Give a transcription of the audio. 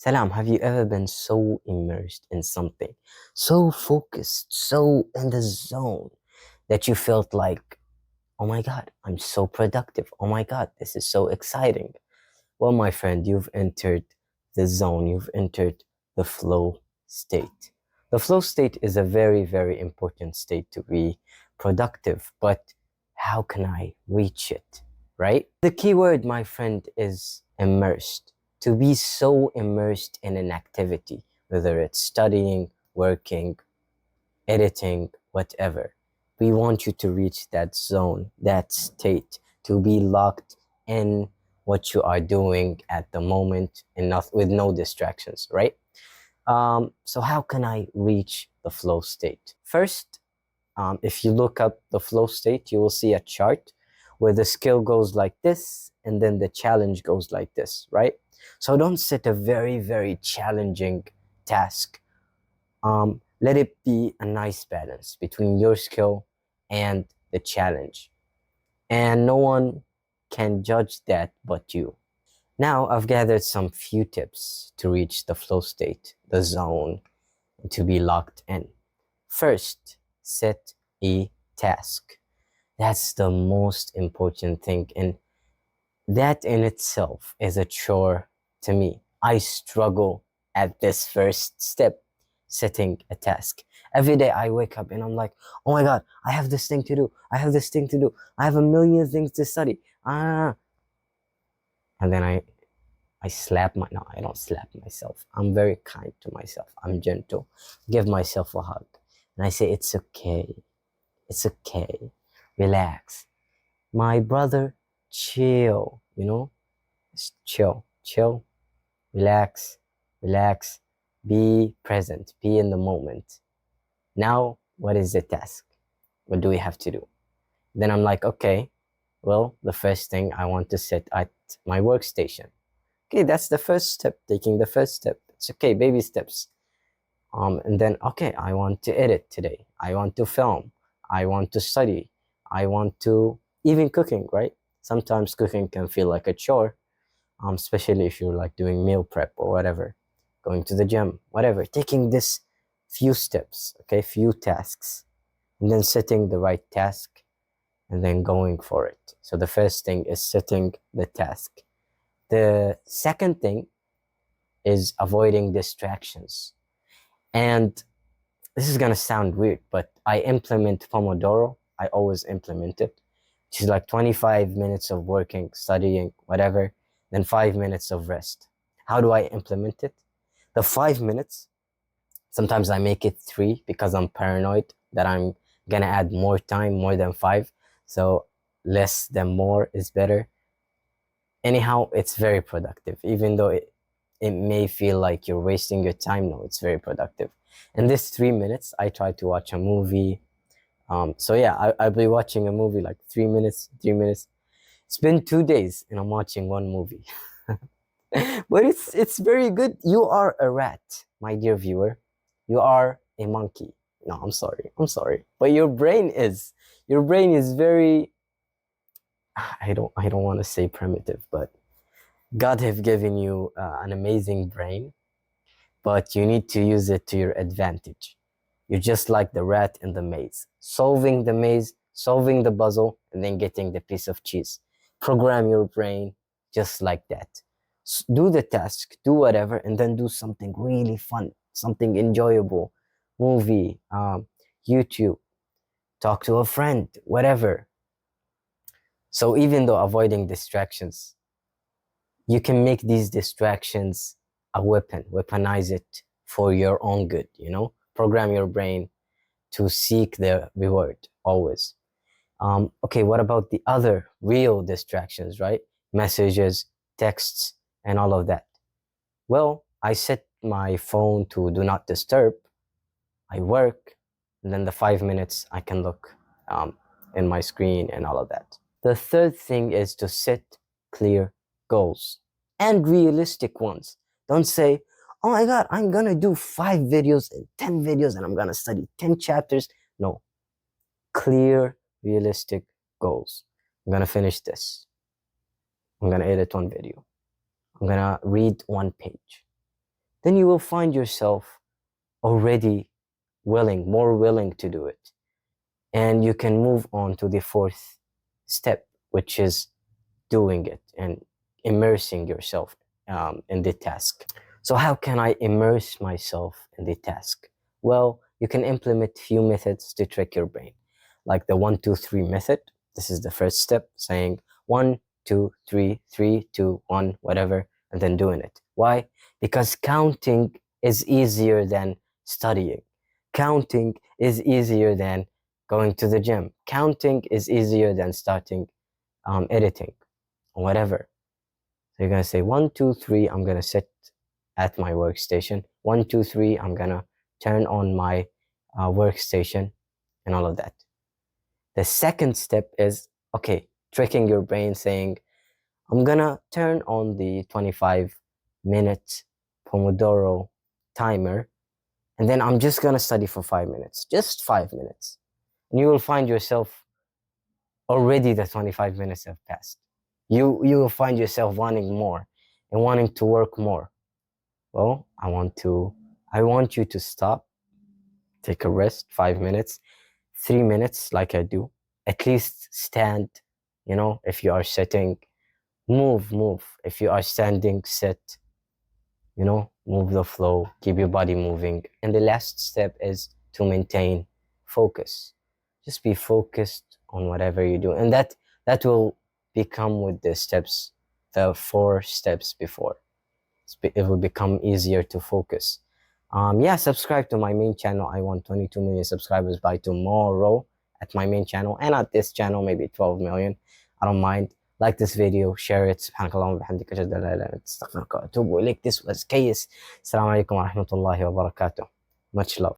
Salam, have you ever been so immersed in something, so focused, so in the zone that you felt like, oh my God, I'm so productive. Oh my God, this is so exciting. Well, my friend, you've entered the zone, you've entered the flow state. The flow state is a very, very important state to be productive, but how can I reach it, right? The key word, my friend, is immersed. To be so immersed in an activity, whether it's studying, working, editing, whatever. We want you to reach that zone, that state, to be locked in what you are doing at the moment and not with no distractions, right? So how can I reach the flow state? First, if you look up the flow state, you will see a chart where the skill goes like this and then the challenge goes like this, right? So don't set a very, very challenging task. Let it be a nice balance between your skill and the challenge. And no one can judge that but you. Now I've gathered some few tips to reach the flow state, the zone, and to be locked in. First, set a task. That's the most important thing. And that in itself is a chore to me. I struggle at this first step, setting a task. Every day I wake up and I'm like, oh my God, I have this thing to do. I have this thing to do. I have a million things to study. And then I slap no, I don't slap myself. I'm very kind to myself. I'm gentle. Give myself a hug. And I say, it's okay. It's okay. Relax. My brother, chill, Just chill, relax, be present, be in the moment. Now, what is the task? What do we have to do? Then I'm like, okay, well, the first thing I want to sit at my workstation. Okay, that's the first step, taking the first step. It's okay, baby steps. And then, okay, I want to edit today. I want to film. I want to study. I want to, even cooking, right? Sometimes cooking can feel like a chore, especially if you're like doing meal prep or whatever, going to the gym, whatever, taking this few steps, okay, few tasks, and then setting the right task and then going for it. So the first thing is setting the task. The second thing is avoiding distractions. And this is gonna sound weird, but I implement Pomodoro. I always implement it. Which is like 25 minutes of working, studying, whatever, then 5 minutes of rest. How do I implement it? The 5 minutes, sometimes I make it 3 because I'm paranoid that I'm gonna add more time, more than 5. So less than more is better. Anyhow, it's very productive, even though it may feel like you're wasting your time. No, it's very productive. In this 3 minutes, I try to watch a movie. So yeah, I'll be watching a movie like 3 minutes, 3 minutes. It's been 2 days and I'm watching one movie. But it's very good. You are a rat, my dear viewer. You are a monkey. No, I'm sorry. But your brain is very, I don't want to say primitive, but God have given you an amazing brain, but you need to use it to your advantage. You're just like the rat in the maze, solving the maze, solving the puzzle, and then getting the piece of cheese. Program your brain just like that. Do the task, do whatever, and then do something really fun, something enjoyable. Movie, YouTube, talk to a friend, whatever. So even though avoiding distractions, you can make these distractions a weapon, weaponize it for your own good, Program your brain to seek the reward always. Okay, what about the other real distractions, right? Messages, texts, and all of that. Well, I set my phone to do not disturb. I work, and then the 5 minutes I can look in my screen and all of that. The third thing is to set clear goals and realistic ones. Don't say, oh my God, I'm gonna do 5 videos and 10 videos and I'm gonna study 10 chapters. No, clear, realistic goals. I'm gonna finish this. I'm gonna edit one video. I'm gonna read one page. then you will find yourself already more willing to do it. And you can move on to the fourth step, which is doing it and immersing yourself in the task. So how can I immerse myself in the task? Well, you can implement few methods to trick your brain, like the 1, 2, 3 method. This is the first step, saying 1, 2, 3, 3, 2, 1, whatever, and then doing it. Why? Because counting is easier than studying. Counting is easier than going to the gym. Counting is easier than starting editing or whatever. So you're gonna say 1, 2, 3, I'm gonna sit at my workstation. 1, 2, 3, I'm gonna turn on my workstation and all of that. The second step is, okay, tricking your brain, saying, I'm gonna turn on the 25-minute Pomodoro timer, and then I'm just gonna study for 5 minutes, just 5 minutes. And you will find yourself already the 25 minutes have passed. You will find yourself wanting more and wanting to work more. Well, I want you to stop, take a rest, 5 minutes, 3 minutes, like I do. At least stand, if you are sitting, move. If you are standing, sit, move the flow, keep your body moving. And the last step is to maintain focus. Just be focused on whatever you do. And that will become with the 4 steps before. It will become easier to focus. Subscribe to my main channel. I want 22 million subscribers by tomorrow at my main channel, and at this channel maybe 12 million. I don't mind. Like this video, share it. سبحانك اللهم وبحمدك أشهد أن لا إله إلا أنت أستغفرك وأتوب إليك. This was Kayes. السلام عليكم ورحمة الله وبركاته. Much love.